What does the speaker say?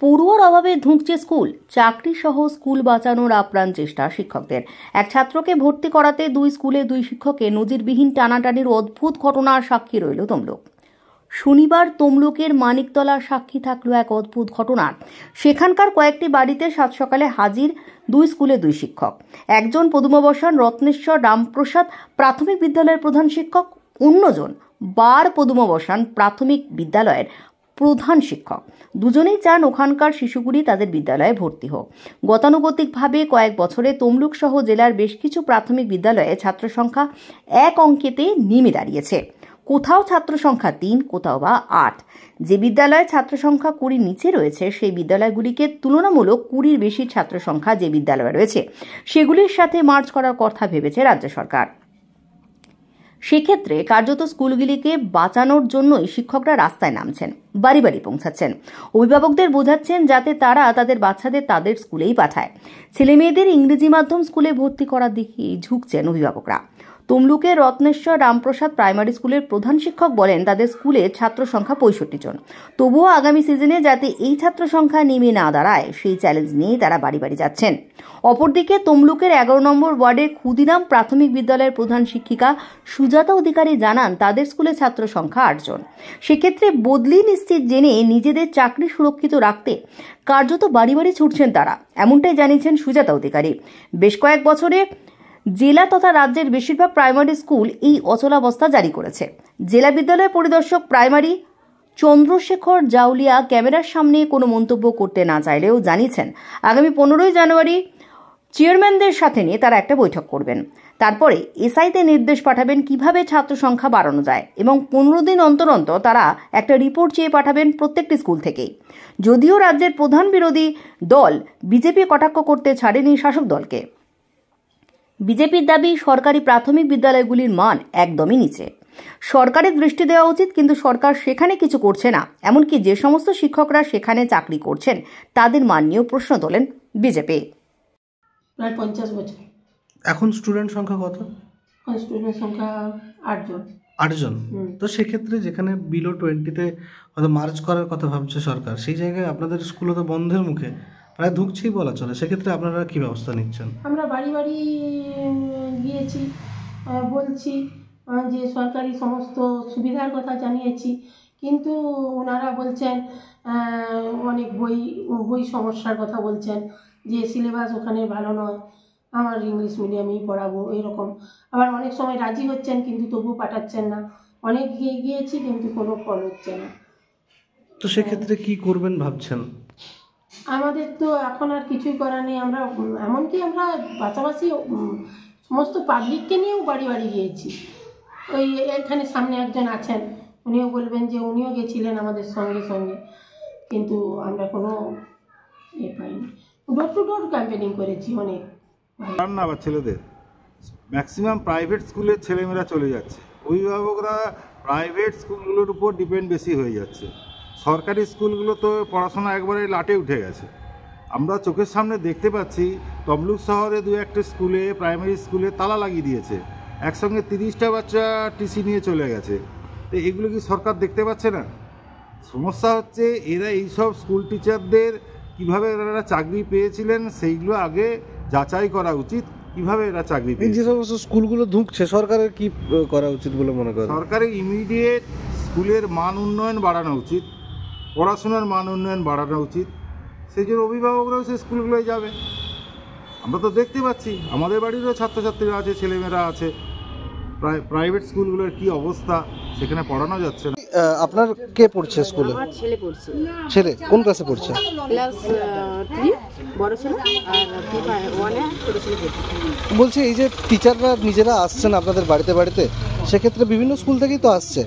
পড়ুয়ার অভাবে ধুঁকছে স্কুল, চাকরি সহ স্কুল বাঁচানোর আপ্রাণ চেষ্টা শিক্ষকদের। এক ছাত্রকে ভর্তি করাতে দুই স্কুলে দুই শিক্ষককে নজিরবিহীন টানাটানির অদ্ভুত ঘটনার সাক্ষী রইল তমলুক। শনিবার তমলুকের মানিকতলা সাক্ষী থাকলো এক অদ্ভুত ঘটনার। সেখানকার কয়েকটি বাড়িতে সাত সকালে হাজির দুই স্কুলে দুই শিক্ষক। একজন পদুমাবসান রত্নেশ্বর রামপ্রসাদ প্রাথমিক বিদ্যালয়ের প্রধান শিক্ষক, অন্যজন বার পদুমাবসান প্রাথমিক বিদ্যালয়ের প্রধান শিক্ষক। দুজনেই চান ওখানকার শিশুগুলি তাদের বিদ্যালয়ে ভর্তি হোক। গতানুগতিকভাবে কয়েক বছরে তমলুক সহ জেলার বেশ কিছু প্রাথমিক বিদ্যালয়ে ছাত্র সংখ্যা এক অঙ্কেতে নেমে দাঁড়িয়েছে। কোথাও ছাত্র সংখ্যা 3, কোথাও বা 8। যে বিদ্যালয়ে ছাত্র সংখ্যা 20 নিচে রয়েছে সেই বিদ্যালয়গুলিকে তুলনামূলক 20 বেশি ছাত্র সংখ্যা যে বিদ্যালয়ে রয়েছে সেগুলির সাথে মার্জ করার কথা ভেবেছে রাজ্য সরকার। সেক্ষেত্রে কার্যত স্কুলগুলিকে বাঁচানোর জন্যই শিক্ষকরা রাস্তায় নামছেন, বাড়ি বাড়ি পৌঁছাচ্ছেন, অভিভাবকদের বোঝাচ্ছেন যাতে তারা তাদের বাচ্চাদের তাদের স্কুলেই পাঠায়। ছেলেমেয়েদের ইংরেজি মাধ্যম স্কুলে ভর্তি করার দিকে ঝুঁকছেন অভিভাবকরা। তমলুকের রত্নেশ্বর রামপ্রসাদ প্রাইমারি স্কুলের প্রধান শিক্ষক বলেন তাদের স্কুলে ছাত্র সংখ্যা 65 জন। তবুও আগামী সিজনে যাতে এই ছাত্র সংখ্যা নেমে না দাঁড়ায় সেই চ্যালেঞ্জ নিয়ে তারা বাড়ি বাড়ি যাচ্ছেন। অপরদিকে তমলুকের 11 নম্বর ওয়ার্ডের ক্ষুদিরাম প্রাথমিক বিদ্যালয়ের প্রধান শিক্ষিকা সুজাতা অধিকারী জানান তাদের স্কুলে ছাত্র সংখ্যা 8 জন। সেক্ষেত্রে বদলি নিশ্চিত জেনে নিজেদের চাকরি সুরক্ষিত রাখতে কার্যত বাড়ি বাড়ি ছুটছেন তারা, এমনটাই জানিয়েছেন সুজাতা অধিকারী। বেশ কয়েক বছরে জেলা তথা রাজ্যের বেশিরভাগ প্রাইমারি স্কুল এই অচলাবস্থা জারি করেছে। জেলা বিদ্যালয় পরিদর্শক প্রাইমারি চন্দ্রশেখর জাউলিয়া ক্যামেরার সামনে কোনো মন্তব্য করতে না চাইলেও জানিয়েছেন আগামী 15ই জানুয়ারি চেয়ারম্যানদের সাথে নিয়ে তারা একটা বৈঠক করবেন। তারপরে এসআইতে নির্দেশ পাঠাবেন কিভাবে ছাত্র সংখ্যা বাড়ানো যায় এবং 15 দিন অন্তর অন্তর তারা একটা রিপোর্ট চেয়ে পাঠাবেন প্রত্যেকটি স্কুল থেকেই। যদিও রাজ্যের প্রধান বিরোধী দল বিজেপি কটাক্ষ করতে ছাড়েনি শাসক দলকে। বিজেপির দাবি সরকারি প্রাথমিক বিদ্যালয়গুলির মান একদমই নিচে, সরকারের দৃষ্টি দেওয়া উচিত, কিন্তু সরকার সেখানে কিছু করছে না। এমনকি যে সমস্ত শিক্ষকরা সেখানে চাকরি করছেন তাদের মান নিয়েও প্রশ্ন তোলেন বিজেপি। প্রায় 50 বছর। এখন স্টুডেন্ট সংখ্যা কত? স্টুডেন্ট সংখ্যা 8 জন। 8 জন। তো সেক্ষেত্রে যেখানে বিলো 20-তে হয়তো মার্চ করার কথা ভাবছে সরকার, সেই জায়গায় আপনাদের স্কুলও তো বন্ধের মুখে, প্রায় ধুঁকছেই বলা চলে। সেক্ষেত্রে আপনারা কী ব্যবস্থা নিচ্ছেন? আমরা বাড়ি বাড়ি গিয়েছি, বলছি যে সরকারি সমস্ত সুবিধার কথা জানিয়েছি, কিন্তু ওনারা বলছেন অনেক বই সমস্যার কথা বলছেন, যে সিলেবাস ওখানে ভালো নয়, আমার ইংলিশ মিডিয়ামেই পড়াবো এরকম। আবার অনেক সময় রাজি হচ্ছেন কিন্তু তবু পাঠাচ্ছেন না। অনেক গিয়েছি কিন্তু কোনো ফল হচ্ছে না। তো সেক্ষেত্রে কি করবেন ভাবছেন? আমাদের তো এখন আর কিছুই করার নেই। আমরা এমনকি আমরা পাশাপাশি সমস্ত পাবলিককে নিয়েও বাড়ি বাড়ি গিয়েছি। ওই এখানে সামনে একজন আছেন, উনিও বলবেন যে উনিও গেছিলেন আমাদের সঙ্গে সঙ্গে, কিন্তু আমরা কোনো পাইনি। ডোর টু ডোর ক্যাম্পেনিং করেছি অনেক। না, আবার ছেলেদের ম্যাক্সিমাম প্রাইভেট স্কুলের ছেলেমেয়েরা চলে যাচ্ছে, অভিভাবকরা প্রাইভেট স্কুলগুলোর উপর ডিপেন্ড বেশি হয়ে যাচ্ছে। সরকারি স্কুলগুলো তো পড়াশোনা একবারে লাটে উঠে গেছে। আমরা চোখের সামনে দেখতে পাচ্ছি তমলুক শহরে 2-1টা স্কুলে, প্রাইমারি স্কুলে তালা লাগিয়ে দিয়েছে, একসঙ্গে 30টা বাচ্চা টিসি নিয়ে চলে গেছে। তো এগুলো কি সরকার দেখতে পাচ্ছে না? সমস্যা হচ্ছে এরা এইসব স্কুল টিচারদের কীভাবে এরা চাকরি পেয়েছিলেন সেইগুলো আগে যাচাই করা উচিত, কিভাবে এরা চাকরি পেয়েছে। যে সমস্ত স্কুলগুলো ধুঁকছে সরকারের কি করা উচিত বলে মনে করেন? সরকারের ইমিডিয়েট স্কুলের মান উন্নয়ন বাড়ানো উচিত, পড়াশোনার মান উন্নয়ন বাড়ানো উচিত। সেই জন্য অভিভাবকরাও সেই স্কুলগুলোয় যাবে। আমরা তো দেখতে পাচ্ছি আমাদের বাড়িরও ছাত্রছাত্রীরা আছে, ছেলেমেয়েরা আছে, প্রাইভেট স্কুলগুলোর কি অবস্থা, সেখানে পড়ানো যাচ্ছে না। আপনার কে পড়ছে স্কুলে? আমার ছেলে পড়ছে। ছেলে কোন ক্লাসে পড়ছে? ক্লাস 3 বড় ছেলে, আর 1-এ ছোট ছেলে পড়ছে। বলছি এই যে টিচাররা নিজেরা আসছেন আপনাদের বাড়িতে বাড়িতে, সেক্ষেত্রে বিভিন্ন স্কুল থেকেই তো আসছে,